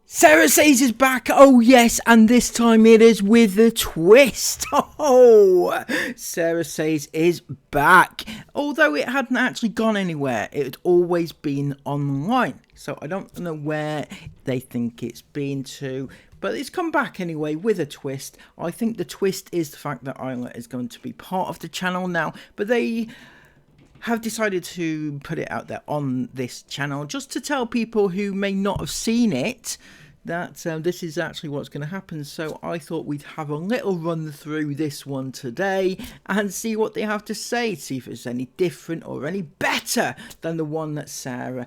Sarah Says is back, oh yes, and this time it is with a twist. Oh, Sarah Says is back. Although it hadn't actually gone anywhere, it had always been online. So I don't know where they think it's been to, but it's come back anyway with a twist. I think the twist is the fact that Isla is going to be part of the channel now, but they have decided to put it out there on this channel just to tell people who may not have seen it that this is actually what's going to happen. So I thought we'd have a little run through this one today and see what they have to say, see if it's any different or any better than the one that Sarah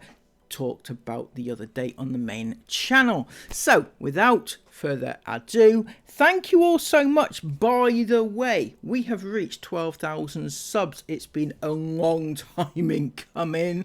talked about the other day on the main channel. So without further ado, thank you all so much. By the way, we have reached 12,000 subs. It's been a long time in coming.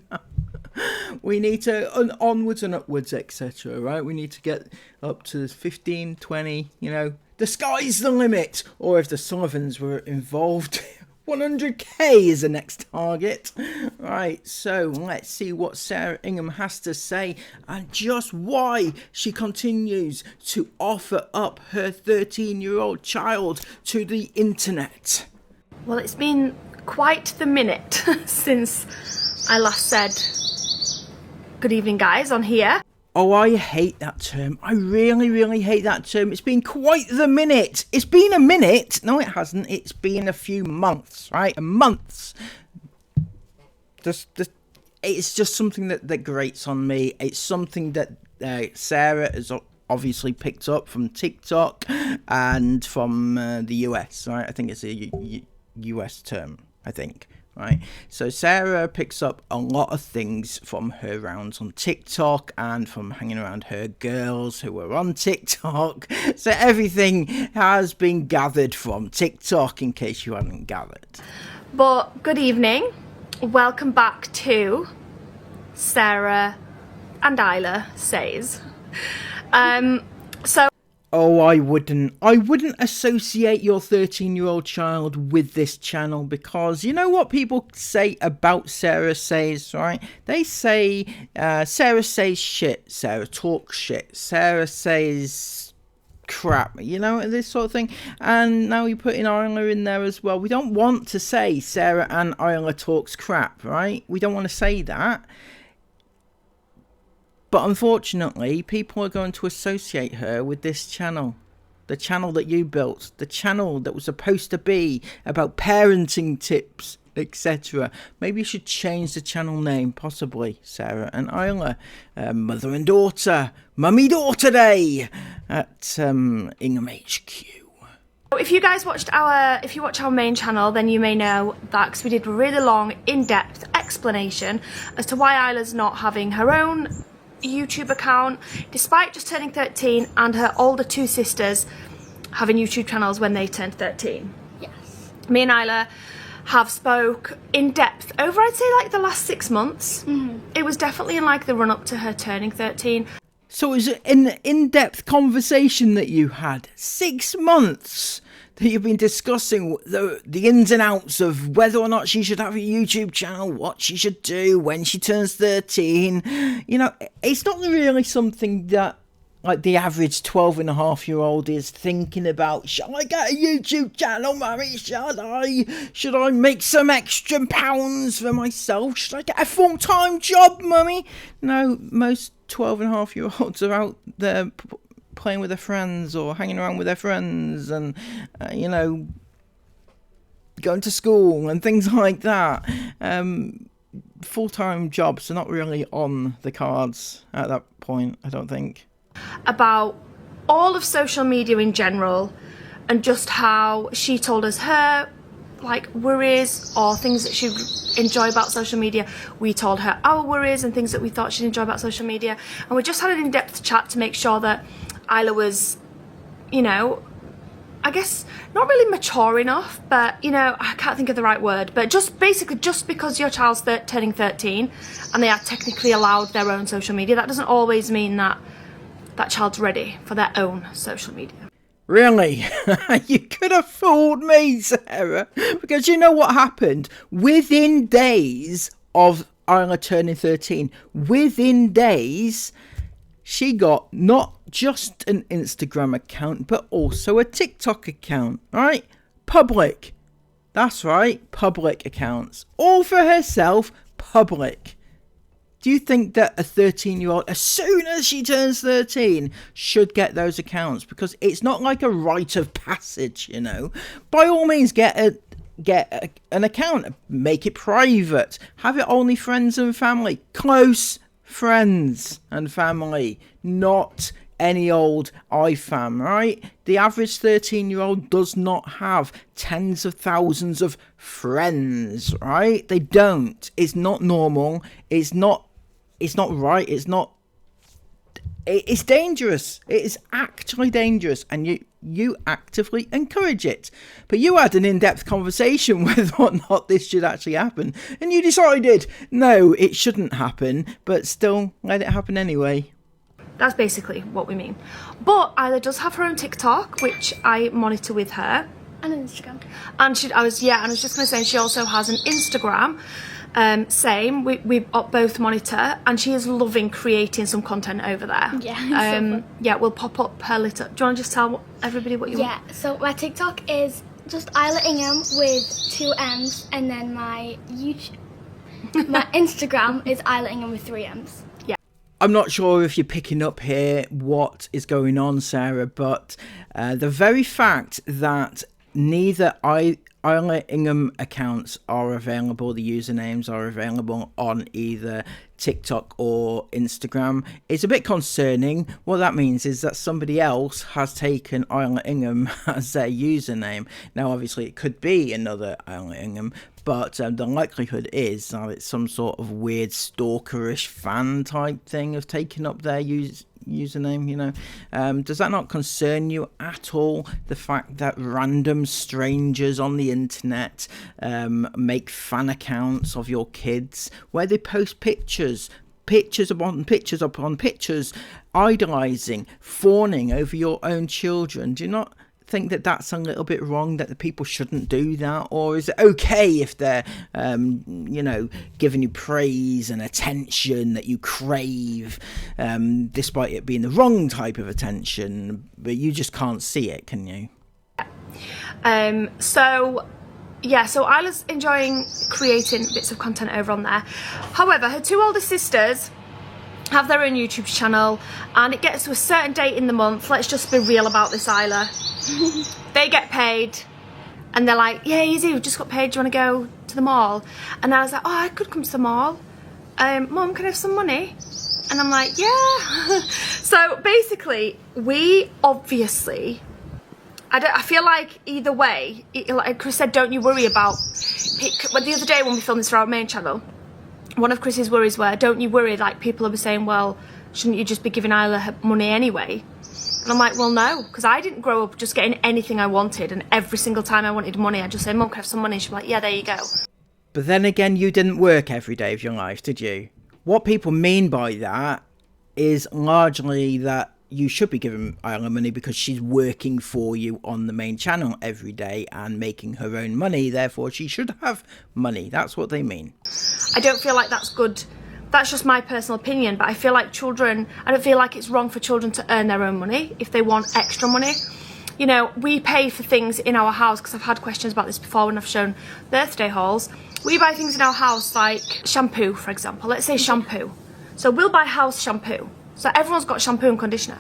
We need to onwards and upwards, etc. right? We need to get up to 15, 20, you know, the sky's the limit. Or if the Sullivans were involved, 100k is the next target. Right, so let's see what Sarah Ingham has to say and just why she continues to offer up her 13-year-old child to the internet. Well, it's been quite the minute since I last said good evening guys on here. Oh, I hate that term. I really, really hate that term. It's been quite the minute. It's been a minute. No, it hasn't. It's been a few months, right? Months. It's just something that grates on me. It's something that Sarah has obviously picked up from TikTok and from the US, right? I think it's a US term, I think. Right, so Sarah picks up a lot of things from her rounds on TikTok and from hanging around her girls who are on TikTok. So everything has been gathered from TikTok, in case you haven't gathered. But good evening, welcome back to Sarah and Isla Says. Oh, I wouldn't associate your 13-year-old child with this channel, because you know what people say about Sarah Says, right? They say Sarah says shit, Sarah talks shit, Sarah says crap, you know, this sort of thing. And now you're putting Isla in there as well. We don't want to say Sarah and Isla talks crap, right? We don't want to say that. But unfortunately, people are going to associate her with this channel. The channel that you built. The channel that was supposed to be about parenting tips, etc. Maybe you should change the channel name, possibly, Sarah and Isla. Mother and daughter. Mummy-daughter day at Ingham HQ. If you guys watch our main channel, then you may know that because we did a really long, in-depth explanation as to why Isla's not having her own YouTube account, despite just turning 13 and her older two sisters having YouTube channels when they turned 13. Yes. Me and Isla have spoke in depth over, I'd say, like the last 6 months. It was definitely in like the run up to her turning 13. So is it an in-depth conversation that you had? 6 months that you've been discussing the ins and outs of whether or not she should have a YouTube channel, what she should do when she turns 13. You know, it's not really something that like the average 12-and-a-half-year-old is thinking about. Shall I get a YouTube channel, mummy? Should I make some extra pounds for myself? Should I get a full-time job, mummy? No, most 12-and-a-half-year-olds are out there playing with their friends or hanging around with their friends and, you know, going to school and things like that. Full-time jobs are not really on the cards at that point, I don't think. About all of social media in general and just how she told us her like worries or things that she'd enjoy about social media. We told her our worries and things that we thought she'd enjoy about social media, and we just had an in-depth chat to make sure that Isla was, you know, I guess not really mature enough, but, you know, I can't think of the right word, but just basically just because your child's turning 13 and they are technically allowed their own social media, that doesn't always mean that that child's ready for their own social media. Really? You could have fooled me, Sarah, because you know what happened? Within days of Isla turning 13, within days, she got not just an Instagram account, but also a TikTok account, right? Public. That's right, public accounts. All for herself, public. Do you think that a 13-year-old, as soon as she turns 13, should get those accounts? Because it's not like a rite of passage, you know. By all means, get an account, make it private, have it only friends and family, close friends and family, not any old iFam, right? The average 13-year-old does not have tens of thousands of friends, right? They don't. It's not normal. It's not right. It's dangerous. It is actually dangerous, and you actively encourage it. But you had an in-depth conversation whether or not this should actually happen, and you decided no, it shouldn't happen, but still let it happen anyway. That's basically what we mean. But Isla does have her own TikTok, which I monitor with her, and an Instagram. And I was just going to say she also has an Instagram. Same, we both monitor, and she is loving creating some content over there. Yeah, yeah, we'll pop up her little. Do you want to just tell everybody what you want? Yeah, so my TikTok is just Isla Ingham with 2 M's, and then my Instagram is Isla Ingham with 3 M's. Yeah. I'm not sure if you're picking up here what is going on, Sarah, but the very fact that neither Isla Ingham accounts are available, the usernames are available on either TikTok or Instagram, is a bit concerning. What that means is that somebody else has taken Isla Ingham as their username. Now, obviously, it could be another Isla Ingham, but the likelihood is that it's some sort of weird stalkerish fan type thing of taking up their username, you know. Does that not concern you at all, the fact that random strangers on the internet make fan accounts of your kids where they post pictures upon pictures, idolizing, fawning over your own children? Do you not think that that's a little bit wrong, that the people shouldn't do that? Or is it okay if they're giving you praise and attention that you crave, despite it being the wrong type of attention, but you just can't see it, can you? So Isla's enjoying creating bits of content over on there. However, her 2 older sisters have their own YouTube channel, and it gets to a certain date in the month. Let's just be real about this, Isla. They get paid, and they're like, yeah, easy, we've just got paid, do you want to go to the mall? And I was like, oh, I could come to the mall. Mum, can I have some money? And I'm like, yeah. So basically, we obviously, I feel like either way, like Chris said, don't you worry about it. But the other day when we filmed this for our main channel, one of Chris's worries were, don't you worry, like people are saying, well, shouldn't you just be giving Isla her money anyway? And I'm like, well, no, because I didn't grow up just getting anything I wanted, and every single time I wanted money, I'd just say, Mum, can I have some money? She'd be like, yeah, there you go. But then again, you didn't work every day of your life, did you? What people mean by that is largely that you should be giving Isla money because she's working for you on the main channel every day and making her own money, therefore she should have money. That's what they mean. I don't feel like that's good. That's just my personal opinion, but I feel like I don't feel like it's wrong for children to earn their own money if they want extra money. You know, we pay for things in our house, because I've had questions about this before when I've shown birthday hauls. We buy things in our house like shampoo, for example. Let's say shampoo. So we'll buy house shampoo. So everyone's got shampoo and conditioner.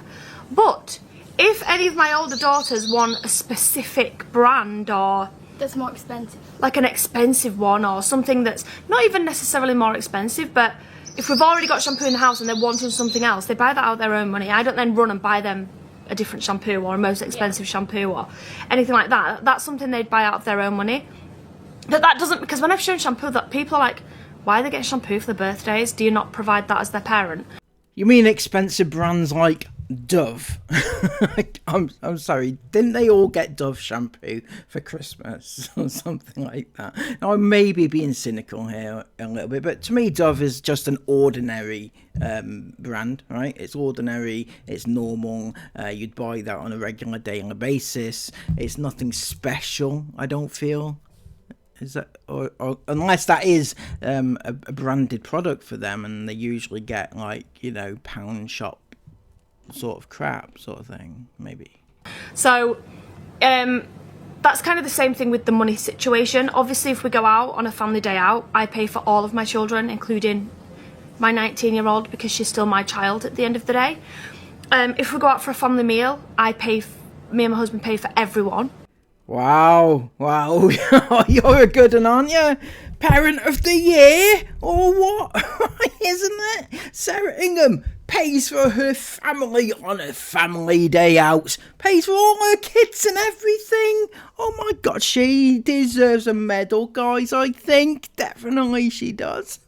But if any of my older daughters want a specific brand, or that's more expensive, like an expensive one, or something that's not even necessarily more expensive, but if we've already got shampoo in the house and they're wanting something else, they buy that out of their own money. I don't then run and buy them a different shampoo or a most expensive shampoo or anything like that. That's something they'd buy out of their own money. But that doesn't, because when I've shown shampoo, that people are like, why are they getting shampoo for their birthdays? Do you not provide that as their parent? You mean expensive brands like Dove? I'm sorry, didn't they all get Dove shampoo for Christmas or something like that? Now, I may be being cynical here a little bit, but to me Dove is just an ordinary brand, right? It's ordinary, it's normal, you'd buy that on a regular daily basis. It's nothing special, I don't feel. Is that, or unless that is a branded product for them, and they usually get, like, you know, pound shop sort of crap sort of thing, maybe. So, that's kind of the same thing with the money situation. Obviously, if we go out on a family day out, I pay for all of my children, including my 19-year-old, because she's still my child at the end of the day. If we go out for a family meal, me and my husband pay for everyone. Wow. You're a good one, aren't you? Parent of the year, or what? Isn't it? Sarah Ingham pays for her family on a family day out. Pays for all her kids and everything. Oh my God, she deserves a medal, guys, I think. Definitely she does.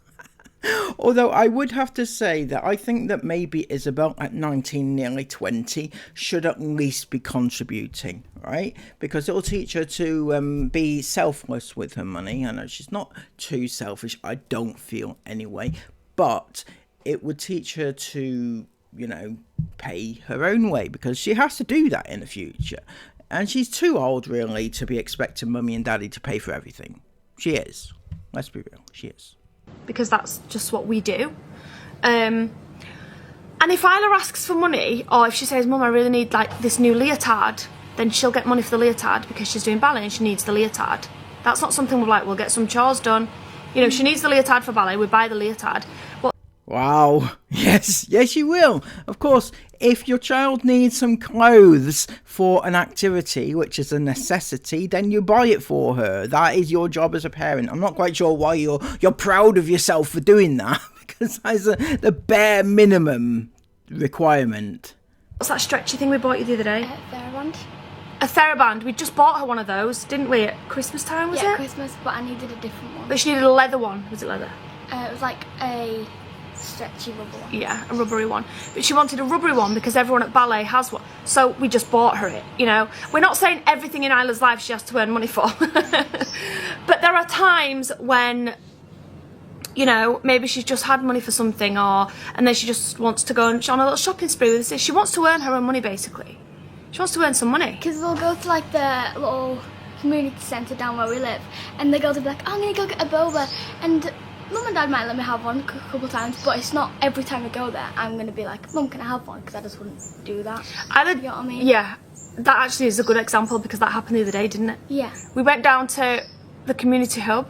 Although I would have to say that I think that maybe Isabel at 19, nearly 20, should at least be contributing, right? Because it'll teach her to be selfless with her money. I know she's not too selfish, I don't feel anyway. But it would teach her to, you know, pay her own way, because she has to do that in the future. And she's too old, really, to be expecting mummy and daddy to pay for everything. She is. Let's be real, she is. Because that's just what we do. And if Isla asks for money, or if she says, Mum, I really need like this new leotard, then she'll get money for the leotard because she's doing ballet and she needs the leotard. That's not something we're like, we'll get some chores done. You know, she needs the leotard for ballet, we buy the leotard. But wow, yes, you will. Of course, if your child needs some clothes for an activity, which is a necessity, then you buy it for her. That is your job as a parent. I'm not quite sure why you're proud of yourself for doing that, because that's the bare minimum requirement. What's that stretchy thing we bought you the other day? TheraBand. A TheraBand. We just bought her one of those, didn't we, at Christmas time, was it? Yeah, Christmas, but I needed a different one. But she needed a leather one. Was it leather? It was like a stretchy rubber one. Yeah, a rubbery one. But she wanted a rubbery one because everyone at ballet has one. So we just bought her it, you know. We're not saying everything in Isla's life she has to earn money for. But there are times when, you know, maybe she's just had money for something, and then she just wants to go on a little shopping spree with us. She wants to earn her own money, basically. She wants to earn some money. Because we'll go to like the little community centre down where we live, and the girls will be like, I'm going to go get a boba, and Mum and Dad might let me have one a couple times, but it's not every time we go there I'm going to be like, Mum, can I have one? Because I just wouldn't do that. You know what I mean? Yeah, that actually is a good example, because that happened the other day, didn't it? Yeah. We went down to the community hub.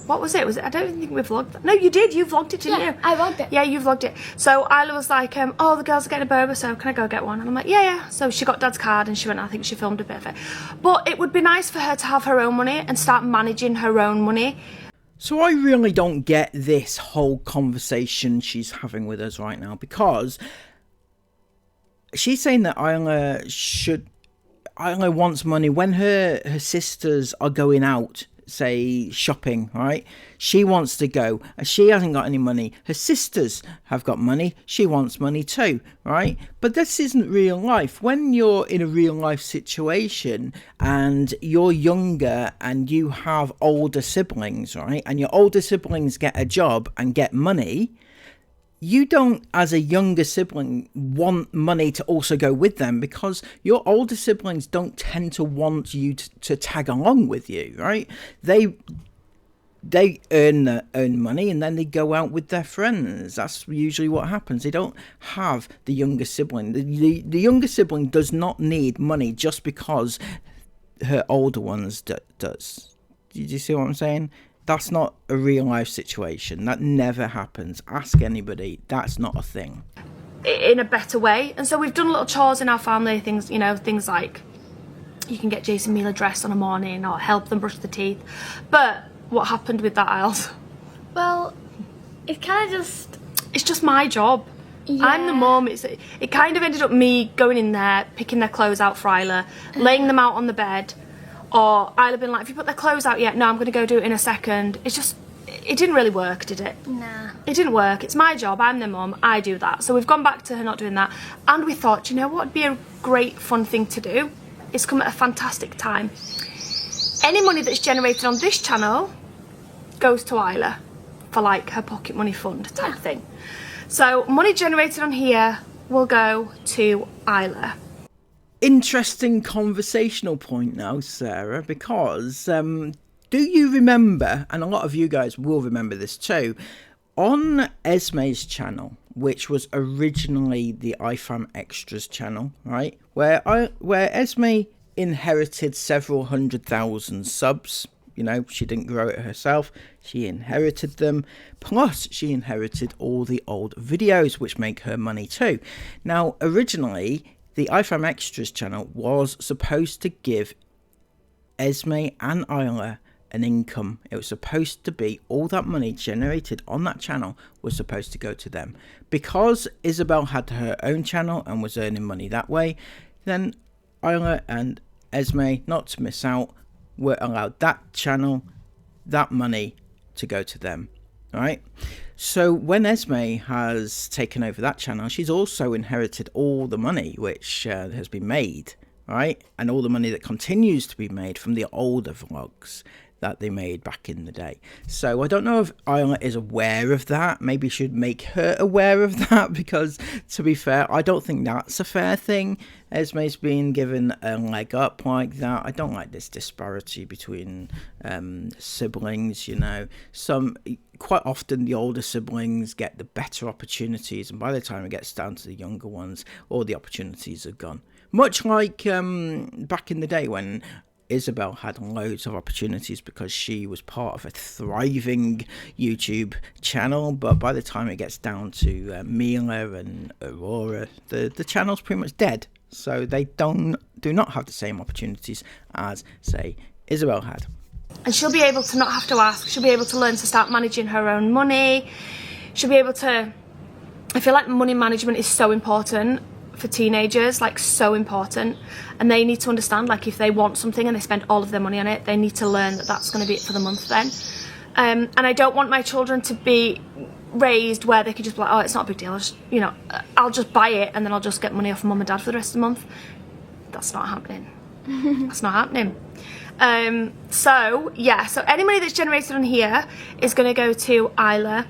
What was it? I don't think we vlogged that. No, you did. You vlogged it, didn't you? Yeah, I vlogged it. Yeah, you vlogged it. So Isla was like, oh, the girls are getting a boba, so can I go get one? And I'm like, yeah. So she got Dad's card and she went, I think she filmed a bit of it. But it would be nice for her to have her own money and start managing her own money. So I really don't get this whole conversation she's having with us right now, because she's saying that Isla wants money when her sisters are going out, say shopping, right? She wants to go and she hasn't got any money. Her sisters have got money. She wants money too, right? But this isn't real life. When you're in a real life situation and you're younger and you have older siblings, right? And your older siblings get a job and get money, you don't, as a younger sibling, want money to also go with them, because your older siblings don't tend to want you to tag along with you, right? They earn their own money and then they go out with their friends. That's usually what happens. They don't have the younger sibling. The younger sibling does not need money just because her older ones does. Do you see what I'm saying? That's not a real life situation. That never happens. Ask anybody. That's not a thing. In a better way. And so we've done little chores in our family, things, you know, things like you can get Jason Mila dressed on a morning or help them brush the teeth. But what happened with that, Isles? Well, it's kind of it's just my job. Yeah. I'm the mum. It kind of ended up me going in there, picking their clothes out for Isla, laying them out on the bed. Or Isla been like, have you put their clothes out yet? No, I'm going to go do it in a second. It's just, it didn't really work, did it? Nah. It didn't work. It's my job. I'm their mum. I do that. So we've gone back to her not doing that. And we thought, you know what would be a great, fun thing to do? It's come at a fantastic time. Any money that's generated on this channel goes to Isla for like her pocket money fund type thing. So money generated on here will go to Isla. Interesting conversational point now, Sarah, because do you remember, and a lot of you guys will remember this too, on Esme's channel, which was originally the iFam Extras channel, right? Where Esme inherited several 100,000 subs. You know, she didn't grow it herself. She inherited them. Plus, she inherited all the old videos, which make her money too. Now, originally, the iFam Extras channel was supposed to give Esme and Isla an income. It was supposed to be all that money generated on that channel was supposed to go to them. Because Isabel had her own channel and was earning money that way, then Isla and Esme, not to miss out, were allowed that channel, that money to go to them. Right? So when Esme has taken over that channel, she's also inherited all the money which has been made, right? And all the money that continues to be made from the older vlogs that they made back in the day. So I don't know if Isla is aware of that. Maybe should make her aware of that, because to be fair, I don't think that's a fair thing. Esme's being given a leg up like that. I don't like this disparity between siblings, you know. Quite often the older siblings get the better opportunities, and by the time it gets down to the younger ones, all the opportunities are gone. Much like back in the day when Isabel had loads of opportunities because she was part of a thriving YouTube channel, but by the time it gets down to Mila and Aurora, the channel's pretty much dead. So they do not have the same opportunities as, say, Isabel had. And she'll be able to not have to ask. She'll be able to learn to start managing her own money. She'll be able to... I feel like money management is so important for teenagers, like so important, and they need to understand, like, if they want something and they spend all of their money on it, they need to learn that that's going to be it for the month then. And I don't want my children to be raised where they could just be like, oh, it's not a big deal, I'll just buy it and then I'll just get money off mum and dad for the rest of the month. That's not happening. That's not happening. So any money that's generated on here is going to go to Isla.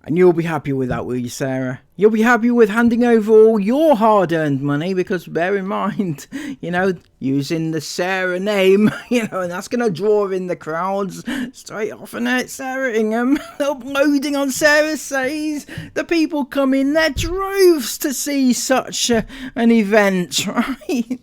And you'll be happy with that, will you, Sarah? You'll be happy with handing over all your hard-earned money, because bear in mind, you know, using the Sarah name, you know, and that's going to draw in the crowds straight off, and it, Sarah Ingham, uploading on Sarah Says. The people come in their droves to see such an event, right?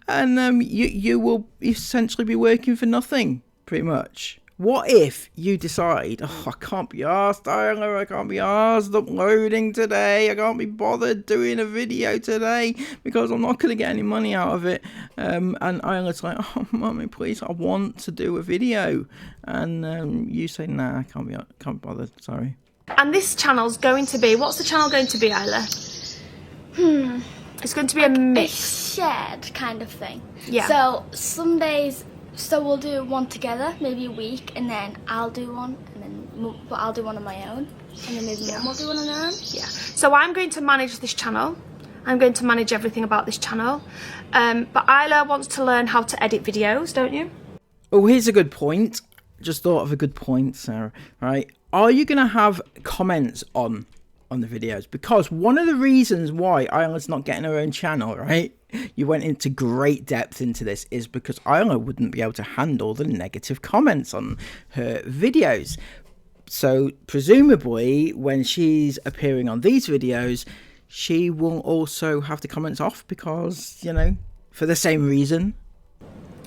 And you will essentially be working for nothing, pretty much. What if you decide, oh, I can't be arsed, Isla, I can't be arsed uploading today, I can't be bothered doing a video today because I'm not going to get any money out of it. And Isla's like, oh, mummy, please, I want to do a video. And you say, nah, I can't be bothered, sorry. And this channel's going to be, what's the channel going to be, Isla? It's going to be like a mix. A shared kind of thing. Yeah. So some days... So we'll do one together, maybe a week, and then I'll do one, and then I'll do one on my own, and then maybe Mum will do one on her own. Yeah. So I'm going to manage this channel. I'm going to manage everything about this channel. But Isla wants to learn how to edit videos, don't you? Oh, here's a good point. Just thought of a good point, Sarah. Right? Are you going to have comments on the videos? Because one of the reasons why Isla's not getting her own channel, right? You went into great depth into this, is because Isla wouldn't be able to handle the negative comments on her videos. So presumably when she's appearing on these videos, she will also have the comments off because, you know, for the same reason.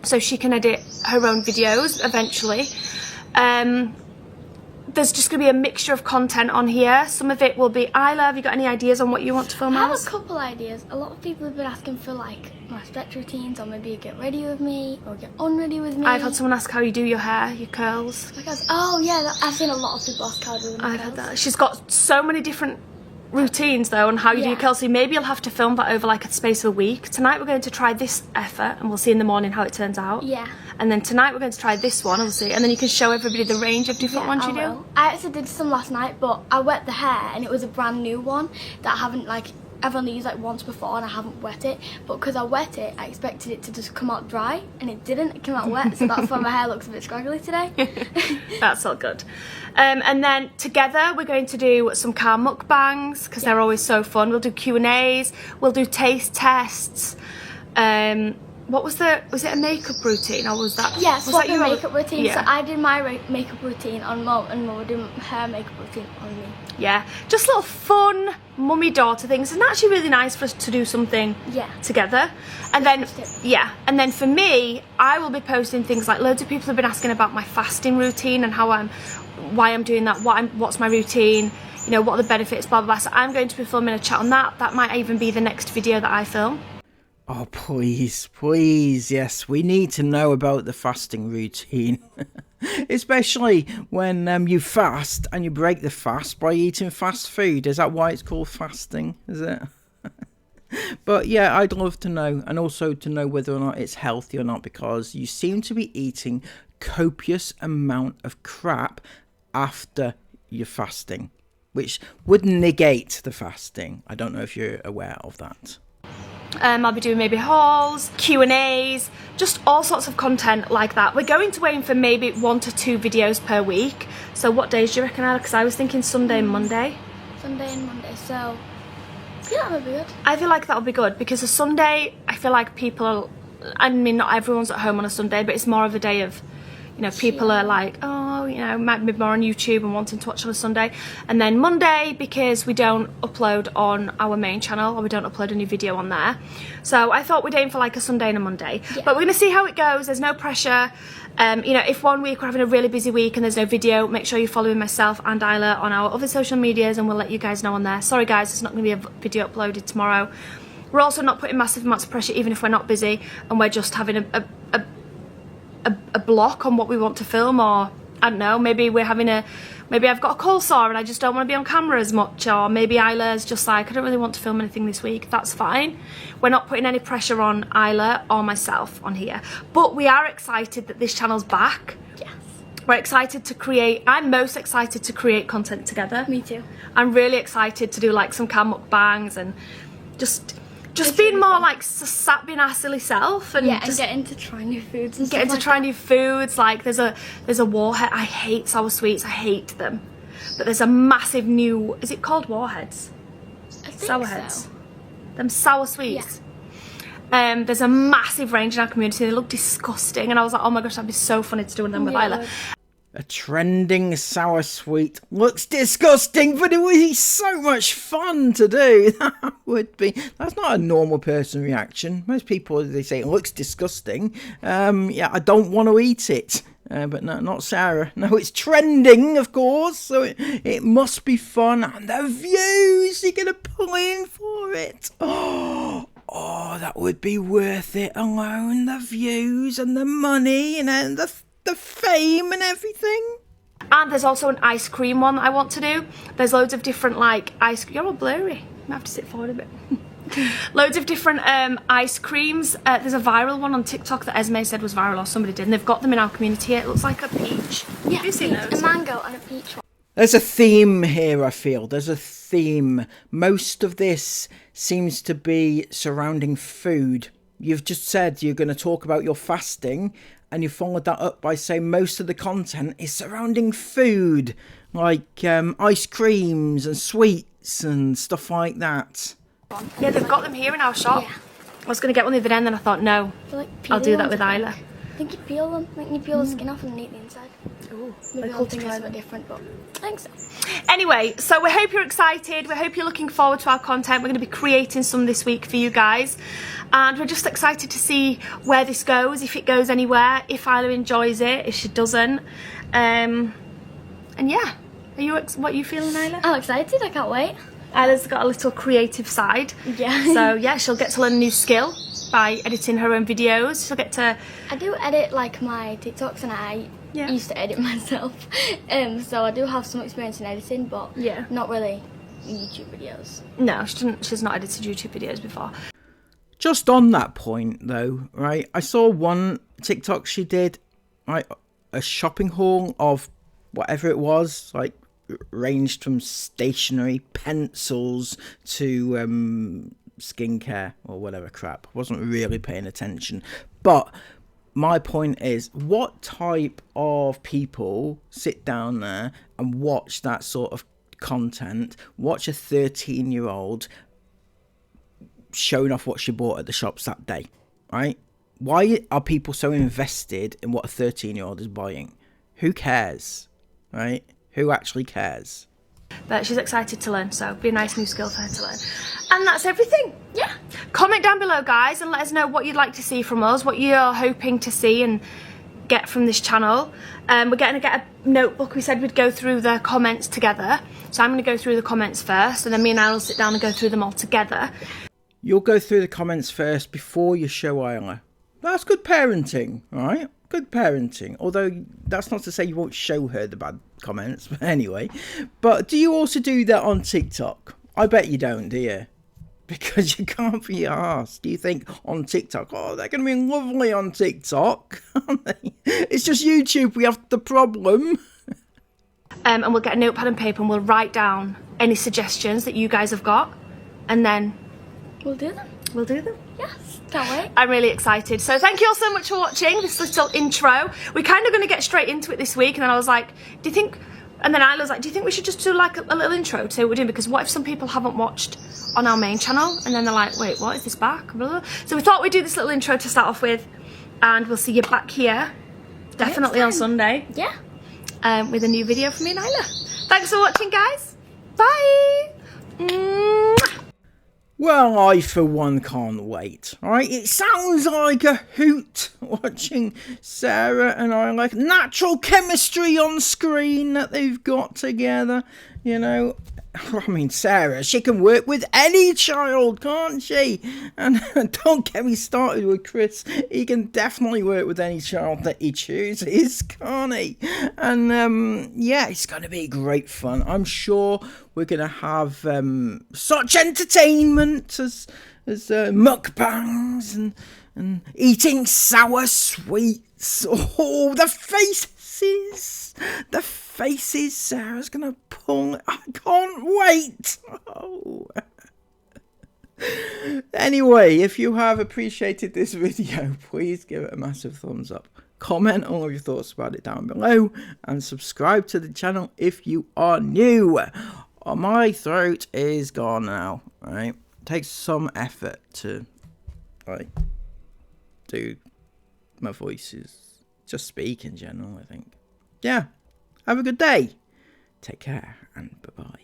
So she can edit her own videos eventually. There's just going to be a mixture of content on here. Some of it will be, Isla, have you got any ideas on what you want to film I have as? a couple ideas. A lot of people have been asking for, like, my stretch routines, or maybe get ready with me, or get unready with me. I've had someone ask how you do your hair, your curls. Oh yeah, I've seen a lot of people ask how to do my I've curls. had that. She's got so many different routines though on how you do your curls, so maybe you'll have to film that over like a space of a week. Tonight we're going to try this effort and we'll see in the morning how it turns out. Yeah. And then tonight we're going to try this one, obviously, and then you can show everybody the range of different ones you do. I actually did some last night, but I wet the hair and it was a brand new one that I haven't I've only used like once before and I haven't wet it, but because I wet it I expected it to just come out dry and it didn't, it came out wet, so that's why my hair looks a bit scraggly today. That's all good. And then together we're going to do some car mukbangs because they're always so fun. We'll do Q&As, we'll do taste tests, was it a makeup routine, or was that? Yes, was what that the you? makeup routine. Yeah. So I did my makeup routine on Mum, and Mum did her makeup routine on me. Yeah, just little fun mummy-daughter things. It's actually really nice for us to do something together. And then, and then for me, I will be posting things like, loads of people have been asking about my fasting routine and why I'm doing that, what's my routine, you know, what are the benefits, blah, blah, blah. So I'm going to be filming a chat on that. That might even be the next video that I film. Oh, please, please, yes, we need to know about the fasting routine. Especially when you fast and you break the fast by eating fast food. Is that why it's called fasting? Is it? But yeah, I'd love to know, and also to know whether or not it's healthy or not, because you seem to be eating copious amount of crap after your fasting, which would negate the fasting. I don't know if you're aware of that. I'll be doing maybe hauls, Q&As, just all sorts of content like that. We're going to aim for maybe 1 to 2 videos per week. So what days do you reckon, Ella? Because I was thinking Sunday and Monday. Sunday and Monday, so yeah, that would be good. I feel like that'll be good, because a Sunday, I feel like people, I mean, not everyone's at home on a Sunday, but it's more of a day of, you know, people are like, oh, you know, might be more on YouTube and wanting to watch on a Sunday. And then Monday, because we don't upload on our main channel, or we don't upload a new video on there. So I thought we'd aim for like a Sunday and a Monday. Yeah. But we're going to see how it goes. There's no pressure. You know, if one week we're having a really busy week and there's no video, make sure you're following myself and Isla on our other social medias, and we'll let you guys know on there. Sorry guys, there's not going to be a video uploaded tomorrow. We're also not putting massive amounts of pressure, even if we're not busy, and we're just having a block on what we want to film, or I don't know, maybe I've got a cold sore and I just don't want to be on camera as much, or maybe Isla's just like, I don't really want to film anything this week. That's fine. We're not putting any pressure on Isla or myself on here, but we are excited that this channel's back. Yes. We're excited to create, I'm most excited to create content together. Me too. I'm really excited to do like some cam mukbangs and just being more like being our silly self, and just getting to try new foods and getting to try new foods. Like there's a warhead. I hate sour sweets. I hate them. But there's a massive new. Is it called warheads? I think Sour heads. so. Them sour sweets. Yeah. There's a massive range in our community. They look disgusting, and I was like, oh my gosh, that'd be so funny to do one of them with Isla. A trending sour sweet looks disgusting, but it would be so much fun to do. That would be. That's not a normal person reaction. Most people, they say it looks disgusting. Yeah, I don't want to eat it. But no, not Sarah. No, it's trending, of course, so it must be fun. And the views, you're going to pull in for it. Oh, that would be worth it alone. The views and the money and the fame and everything. And there's also an ice cream one that I want to do. There's loads of different like you're all blurry. You might have to sit forward a bit. Loads of different ice creams. There's a viral one on TikTok that Esme said was viral, or somebody did, and they've got them in our community here. It looks like a peach. Yeah, have you seen those? A mango and a peach one. There's a theme here, I feel. There's a theme. Most of this seems to be surrounding food. You've just said you're going to talk about your fasting, and you followed that up by saying most of the content is surrounding food, like ice creams and sweets and stuff like that. Yeah, they've got them here in our shop. Yeah. I was going to get one the other day, and then I thought, no, I'll do that with Isla. I think you peel them, like you peel the skin off and eat the inside. Ooh, maybe I'll think it's a bit different, but I think so. Anyway, so we hope you're excited. We hope you're looking forward to our content. We're going to be creating some this week for you guys. And we're just excited to see where this goes, if it goes anywhere, if Isla enjoys it, if she doesn't. And yeah, what are you feeling, Isla? I'm excited, I can't wait. Isla's got a little creative side. Yeah. So yeah, she'll get to learn a new skill by editing her own videos. She'll get to... I do edit like my TikToks, and I used to edit myself. So I do have some experience in editing, but not really YouTube videos. No, she's not edited YouTube videos before. Just on that point though, right, I saw one TikTok she did, right, a shopping haul of whatever it was, like ranged from stationery, pencils to skincare or whatever crap. Wasn't really paying attention. But my point is, what type of people sit down there and watch that sort of content, watch a 13-year-old showing off what she bought at the shops that day, right? why are people so invested in what a 13-year-old is buying? Who cares, right? Who actually cares? But she's excited to learn, so it'll be a nice new skill for her to learn. And that's everything. Yeah. Comment down below, guys, and let us know what you'd like to see from us, what you're hoping to see and get from this channel. We're going to get a notebook. We said we'd go through the comments together. So I'm going to go through the comments first, and then me and I will sit down and go through them all together. You'll go through the comments first before you show Isla. That's good parenting, right? Good parenting. Although that's not to say you won't show her the bad comments, but anyway. But do you also do that on TikTok? I bet you don't, do you? Because you can't be arsed. Do you think on TikTok, oh, they're going to be lovely on TikTok, aren't they? It's just YouTube we have the problem. And we'll get a notepad and paper and we'll write down any suggestions that you guys have got. And then We'll do them. we'll do them. Yes. Can't wait. I'm really excited. So thank you all so much for watching this little intro. We're kind of going to get straight into it this week. And then I was like, do you think... And then I was like, do you think we should just do like a little intro to say what we're doing? Because what if some people haven't watched on our main channel? And then they're like, wait, what? Is this back? Blah, blah. So we thought we'd do this little intro to start off with. And we'll see you back here. Definitely on Sunday. Yeah. With a new video from me and Isla. Thanks for watching, guys. Bye. Mwah. Well, I for one can't wait. Alright, it sounds like a hoot watching Sarah and I, like natural chemistry on screen that they've got together. You know, I mean, Sarah, she can work with any child, can't she? And don't get me started with Chris. He can definitely work with any child that he chooses, can't he? And yeah, it's going to be great fun. I'm sure we're going to have such entertainment as mukbangs and eating sour sweets. Oh, the faces Sarah's going to pull. I can't wait. Oh. Anyway, if you have appreciated this video, please give it a massive thumbs up. Comment all of your thoughts about it down below. And subscribe to the channel if you are new. Oh, my throat is gone now. Right? It takes some effort to like do my voices. Just speak in general, I think. Yeah. Have a good day. Take care and bye-bye.